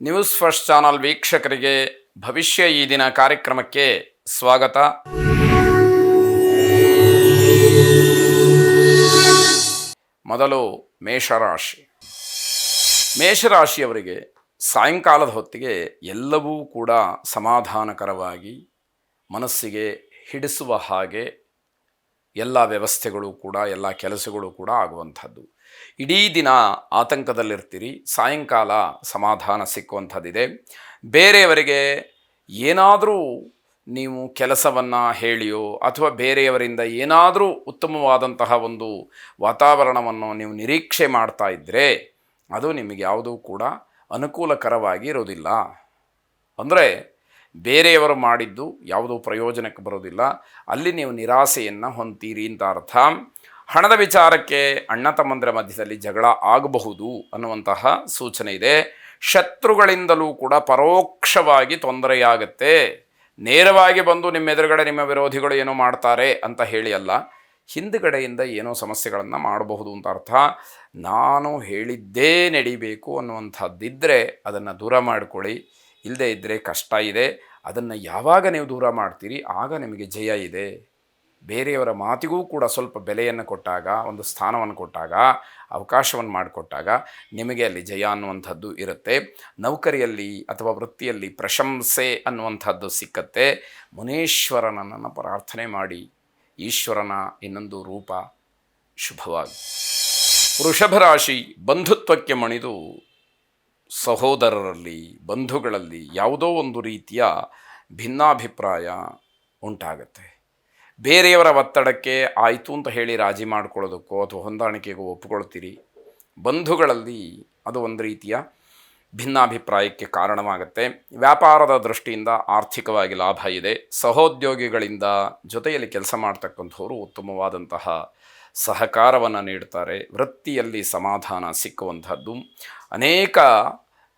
News first channel ವೀಕ್ಷಕರಿಗೆ ಭವಿಷ್ಯ ಈ ದಿನ ಕಾರ್ಯಕ್ರಮಕ್ಕೆ ಸ್ವಾಗತ. ಮೊದಲು ಮೇಷರಾಶಿ. ಮೇಷರಾಶಿಯವರಿಗೆ ಸಾಯಂಕಾಲದ ಹೊತ್ತಿಗೆ ಎಲ್ಲವೂ ಕೂಡ ಸಮಾಧಾನಕರವಾಗಿ ಮನಸ್ಸಿಗೆ ಹಿಡಿಸುವ ಹಾಗೆ ಎಲ್ಲ ವ್ಯವಸ್ಥೆಗಳು ಕೂಡ ಎಲ್ಲ ಕೆಲಸಗಳು ಕೂಡ ಆಗುವಂಥದ್ದು. ಇಡೀ ದಿನ ಆತಂಕದಲ್ಲಿರ್ತೀರಿ, ಸಾಯಂಕಾಲ ಸಮಾಧಾನ ಸಿಕ್ಕುವಂಥದ್ದಿದೆ. ಬೇರೆಯವರಿಗೆ ಏನಾದರೂ ನೀವು ಕೆಲಸವನ್ನು ಹೇಳಿಯೋ ಅಥವಾ ಬೇರೆಯವರಿಂದ ಏನಾದರೂ ಉತ್ತಮವಾದಂತಹ ಒಂದು ವಾತಾವರಣವನ್ನು ನೀವು ನಿರೀಕ್ಷೆ ಮಾಡ್ತಾ ಇದ್ದರೆ ಅದು ನಿಮಗೆ ಯಾವುದೂ ಕೂಡ ಅನುಕೂಲಕರವಾಗಿ ಇರೋದಿಲ್ಲ. ಅಂದರೆ ಬೇರೆಯವರು ಮಾಡಿದ್ದು ಯಾವುದೂ ಪ್ರಯೋಜನಕ್ಕೆ ಬರೋದಿಲ್ಲ, ಅಲ್ಲಿ ನೀವು ನಿರಾಸೆಯನ್ನು ಹೊಂತೀರಿ ಅಂತ ಅರ್ಥ. ಹಣದ ವಿಚಾರಕ್ಕೆ ಅಣ್ಣ ತಮ್ಮಂದಿರ ಮಧ್ಯದಲ್ಲಿ ಜಗಳ ಆಗಬಹುದು ಅನ್ನುವಂತಹ ಸೂಚನೆ ಇದೆ. ಶತ್ರುಗಳಿಂದಲೂ ಕೂಡ ಪರೋಕ್ಷವಾಗಿ ತೊಂದರೆಯಾಗತ್ತೆ. ನೇರವಾಗಿ ಬಂದು ನಿಮ್ಮ ಎದುರುಗಡೆ ನಿಮ್ಮ ವಿರೋಧಿಗಳು ಏನೋ ಮಾಡ್ತಾರೆ ಅಂತ ಹೇಳಿ ಅಲ್ಲ, ಹಿಂದುಗಡೆಯಿಂದ ಏನೋ ಸಮಸ್ಯೆಗಳನ್ನು ಮಾಡಬಹುದು ಅಂತ ಅರ್ಥ. ನಾನು ಹೇಳಿದ್ದೇ ನಡಿಬೇಕು ಅನ್ನುವಂಥದ್ದಿದ್ದರೆ ಅದನ್ನು ದೂರ ಮಾಡಿಕೊಳ್ಳಿ, ಇಲ್ಲದೇ ಇದ್ದರೆ ಕಷ್ಟ ಇದೆ. ಅದನ್ನು ಯಾವಾಗ ನೀವು ದೂರ ಮಾಡ್ತೀರಿ ಆಗ ನಿಮಗೆ ಜಯ ಇದೆ. ಬೇರೆಯವರ ಮಾತಿಗೂ ಕೂಡ ಸ್ವಲ್ಪ ಬೆಲೆಯನ್ನು ಕೊಟ್ಟಾಗ, ಒಂದು ಸ್ಥಾನವನ್ನು ಕೊಟ್ಟಾಗ, ಅವಕಾಶವನ್ನು ಮಾಡಿಕೊಟ್ಟಾಗ ನಿಮಗೆ ಅಲ್ಲಿ ಜಯ ಅನ್ನುವಂಥದ್ದು ಇರುತ್ತೆ. ನೌಕರಿಯಲ್ಲಿ ಅಥವಾ ವೃತ್ತಿಯಲ್ಲಿ ಪ್ರಶಂಸೆ ಅನ್ನುವಂಥದ್ದು ಸಿಕ್ಕತ್ತೆ. ಮುನೇಶ್ವರನನ್ನು ಪ್ರಾರ್ಥನೆ ಮಾಡಿ, ಈಶ್ವರನ ಇನ್ನೊಂದು ರೂಪ ಶುಭವಾಗಿ. ವೃಷಭ ರಾಶಿ. ಬಂಧುತ್ವಕ್ಕೆ ಮಣಿದು ಸಹೋದರರಲ್ಲಿ ಬಂಧುಗಳಲ್ಲಿ ಯಾವುದೋ ಒಂದು ರೀತಿಯ ಭಿನ್ನಾಭಿಪ್ರಾಯ ಉಂಟಾಗತ್ತೆ. ಬೇರೆಯವರ ಒತ್ತಡಕ್ಕೆ ಆಯಿತು ಅಂತ ಹೇಳಿ ರಾಜಿ ಮಾಡ್ಕೊಳ್ಳೋದಕ್ಕೋ ಅಥವಾ ಹೊಂದಾಣಿಕೆಗೋ ಒಪ್ಪಿಕೊಳ್ತೀರಿ. ಬಂಧುಗಳಲ್ಲಿ ಅದು ಒಂದು ರೀತಿಯ ಭಿನ್ನಾಭಿಪ್ರಾಯಕ್ಕೆ ಕಾರಣವಾಗುತ್ತೆ. ವ್ಯಾಪಾರದ ದೃಷ್ಟಿಯಿಂದ ಆರ್ಥಿಕವಾಗಿ ಲಾಭ ಇದೆ. ಸಹೋದ್ಯೋಗಿಗಳಿಂದ ಜೊತೆಯಲ್ಲಿ ಕೆಲಸ ಮಾಡ್ತಕ್ಕಂಥವರು ಉತ್ತಮವಾದಂತಹ ಸಹಕಾರವನ್ನು ನೀಡ್ತಾರೆ. ವೃತ್ತಿಯಲ್ಲಿ ಸಮಾಧಾನ ಸಿಕ್ಕುವಂಥದ್ದು. ಅನೇಕ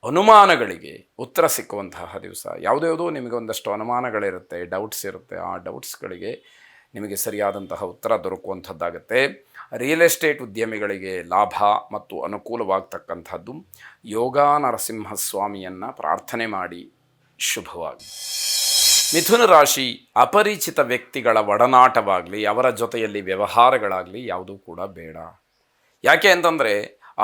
ಅನುಮಾನಗಳಿಗೆ ಉತ್ತರ ಸಿಕ್ಕುವಂತಹ ದಿವಸ. ಯಾವುದ್ಯಾವುದೋ ನಿಮಗೆ ಒಂದಷ್ಟು ಅನುಮಾನಗಳಿರುತ್ತೆ, ಡೌಟ್ಸ್ ಇರುತ್ತೆ. ಆ ಡೌಟ್ಸ್ಗಳಿಗೆ ನಿಮಗೆ ಸರಿಯಾದಂತಹ ಉತ್ತರ ದೊರಕುವಂಥದ್ದಾಗುತ್ತೆ. ರಿಯಲ್ ಎಸ್ಟೇಟ್ ಉದ್ಯಮಿಗಳಿಗೆ ಲಾಭ ಮತ್ತು ಅನುಕೂಲವಾಗ್ತಕ್ಕಂಥದ್ದು. ಯೋಗ ನರಸಿಂಹಸ್ವಾಮಿಯನ್ನು ಪ್ರಾರ್ಥನೆ ಮಾಡಿ ಶುಭವಾಗಿ. ಮಿಥುನ ರಾಶಿ. ಅಪರಿಚಿತ ವ್ಯಕ್ತಿಗಳ ಒಡನಾಟವಾಗಲಿ ಅವರ ಜೊತೆಯಲ್ಲಿ ವ್ಯವಹಾರಗಳಾಗಲಿ ಯಾವುದೂ ಕೂಡ ಬೇಡ. ಯಾಕೆ ಅಂತಂದರೆ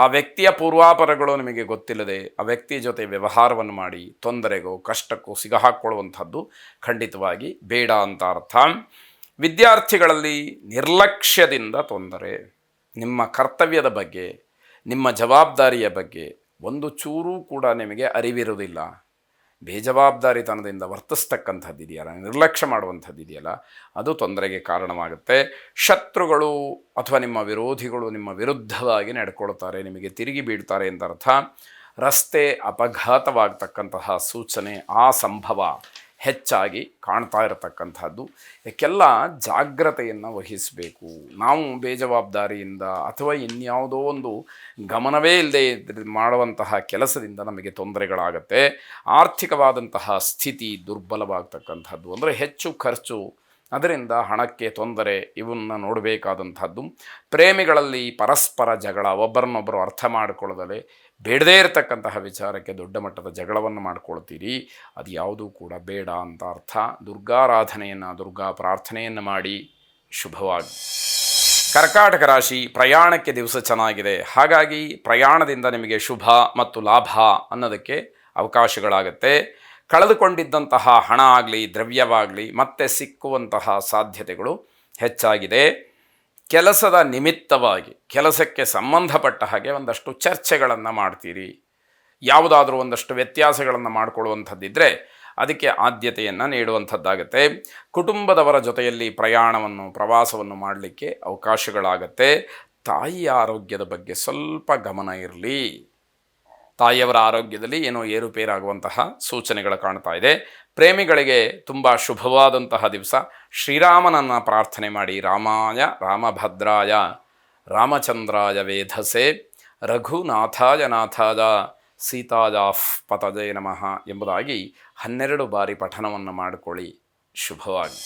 ಆ ವ್ಯಕ್ತಿಯ ಪೂರ್ವಾಪರಗಳು ನಿಮಗೆ ಗೊತ್ತಿಲ್ಲದೆ ಆ ವ್ಯಕ್ತಿಯ ಜೊತೆ ವ್ಯವಹಾರವನ್ನು ಮಾಡಿ ತೊಂದರೆಗೋ ಕಷ್ಟಕ್ಕೋ ಸಿಗಹಾಕ್ಕೊಳ್ಳುವಂಥದ್ದು ಖಂಡಿತವಾಗಿ ಬೇಡ ಅಂತ ಅರ್ಥ. ವಿದ್ಯಾರ್ಥಿಗಳಲ್ಲಿ ನಿರ್ಲಕ್ಷ್ಯದಿಂದ ತೊಂದರೆ. ನಿಮ್ಮ ಕರ್ತವ್ಯದ ಬಗ್ಗೆ, ನಿಮ್ಮ ಜವಾಬ್ದಾರಿಯ ಬಗ್ಗೆ ಒಂದು ಚೂರೂ ಕೂಡ ನಿಮಗೆ ಅರಿವಿರುವುದಿಲ್ಲ. ಬೇಜವಾಬ್ದಾರಿತನದಿಂದ ವರ್ತಿಸ್ತಕ್ಕಂಥದ್ದಿದೆಯಲ್ಲ, ನಿರ್ಲಕ್ಷ್ಯ ಮಾಡುವಂಥದ್ದಿದೆಯಲ್ಲ, ಅದು ತೊಂದರೆಗೆ ಕಾರಣವಾಗುತ್ತೆ. ಶತ್ರುಗಳು ಅಥವಾ ನಿಮ್ಮ ವಿರೋಧಿಗಳು ನಿಮ್ಮ ವಿರುದ್ಧವಾಗಿ ನಡ್ಕೊಳ್ತಾರೆ, ನಿಮಗೆ ತಿರುಗಿ ಬೀಳ್ತಾರೆ ಅಂತ ಅರ್ಥ. ರಸ್ತೆ ಅಪಘಾತವಾಗ್ತಕ್ಕಂತಹ ಸೂಚನೆ, ಆ ಸಂಭವ ಹೆಚ್ಚಾಗಿ ಕಾಣ್ತಾ ಇರತಕ್ಕಂಥದ್ದು. ಇದಕ್ಕೆಲ್ಲ ಜಾಗ್ರತೆಯನ್ನು ವಹಿಸಬೇಕು. ನಾವು ಬೇಜವಾಬ್ದಾರಿಯಿಂದ ಅಥವಾ ಇನ್ಯಾವುದೋ ಒಂದು ಗಮನವೇ ಇಲ್ಲದೆ ಮಾಡುವಂತಹ ಕೆಲಸದಿಂದ ನಮಗೆ ತೊಂದರೆಗಳಾಗತ್ತೆ. ಆರ್ಥಿಕವಾದಂತಹ ಸ್ಥಿತಿ ದುರ್ಬಲವಾಗ್ತಕ್ಕಂಥದ್ದು, ಅಂದರೆ ಹೆಚ್ಚು ಖರ್ಚು, ಅದರಿಂದ ಹಣಕ್ಕೆ ತೊಂದರೆ, ಇವನ್ನು ನೋಡಬೇಕಾದಂಥದ್ದು. ಪ್ರೇಮಿಗಳಲ್ಲಿ ಪರಸ್ಪರ ಜಗಳ, ಒಬ್ಬರನ್ನೊಬ್ಬರು ಅರ್ಥ ಮಾಡಿಕೊಳ್ಳದಲೇ ಬೇಡದೇ ಇರತಕ್ಕಂತಹ ವಿಚಾರಕ್ಕೆ ದೊಡ್ಡ ಮಟ್ಟದ ಜಗಳವನ್ನು ಮಾಡ್ಕೊಳ್ತೀರಿ. ಅದು ಯಾವುದೂ ಕೂಡ ಬೇಡ ಅಂತ ಅರ್ಥ. ದುರ್ಗಾರಾಧನೆಯನ್ನು, ದುರ್ಗಾ ಪ್ರಾರ್ಥನೆಯನ್ನು ಮಾಡಿ ಶುಭವಾಗಿ. ಕರ್ಕಾಟಕ ರಾಶಿ. ಪ್ರಯಾಣಕ್ಕೆ ದಿವಸ ಚೆನ್ನಾಗಿದೆ. ಹಾಗಾಗಿ ಪ್ರಯಾಣದಿಂದ ನಿಮಗೆ ಶುಭ ಮತ್ತು ಲಾಭ ಅನ್ನೋದಕ್ಕೆ ಅವಕಾಶಗಳಾಗತ್ತೆ. ಕಳೆದುಕೊಂಡಿದ್ದಂತಹ ಹಣ ಆಗಲಿ ದ್ರವ್ಯವಾಗಲಿ ಮತ್ತೆ ಸಿಕ್ಕುವಂತಹ ಸಾಧ್ಯತೆಗಳು ಹೆಚ್ಚಾಗಿದೆ. ಕೆಲಸದ ನಿಮಿತ್ತವಾಗಿ ಕೆಲಸಕ್ಕೆ ಸಂಬಂಧಪಟ್ಟ ಹಾಗೆ ಒಂದಷ್ಟು ಚರ್ಚೆಗಳನ್ನು ಮಾಡ್ತೀರಿ. ಯಾವುದಾದ್ರೂ ಒಂದಷ್ಟು ವ್ಯತ್ಯಾಸಗಳನ್ನು ಮಾಡಿಕೊಳ್ಳುವಂಥದ್ದಿದ್ದರೆ ಅದಕ್ಕೆ ಆದ್ಯತೆಯನ್ನು ನೀಡುವಂಥದ್ದಾಗತ್ತೆ. ಕುಟುಂಬದವರ ಜೊತೆಯಲ್ಲಿ ಪ್ರವಾಸವನ್ನು ಮಾಡಲಿಕ್ಕೆ ಅವಕಾಶಗಳಾಗತ್ತೆ. ತಾಯಿಯ ಆರೋಗ್ಯದ ಬಗ್ಗೆ ಸ್ವಲ್ಪ ಗಮನ ಇರಲಿ. ತಾಯಿಯವರ ಆರೋಗ್ಯದಲ್ಲಿ ಏನೋ ಏರುಪೇರಾಗುವಂತಹ ಸೂಚನೆಗಳು ಕಾಣ್ತಾ ಇದೆ. ಪ್ರೇಮಿಗಳಿಗೆ ತುಂಬ ಶುಭವಾದಂತಹ ದಿವಸ. ಶ್ರೀರಾಮನನ್ನು ಪ್ರಾರ್ಥನೆ ಮಾಡಿ. ರಾಮಾಯ ರಾಮಭದ್ರಾಯ ರಾಮಚಂದ್ರಾಯ ವೇಧಸೆ ರಘುನಾಥಾಯ ನಾಥಾಯ ಸೀತಾಯಾಃ ಪತಜೇ ನಮಃ ಎಂಬುದಾಗಿ 12 ಬಾರಿ ಪಠನವನ್ನು ಮಾಡಿಕೊಳ್ಳಿ ಶುಭವಾಗಿ.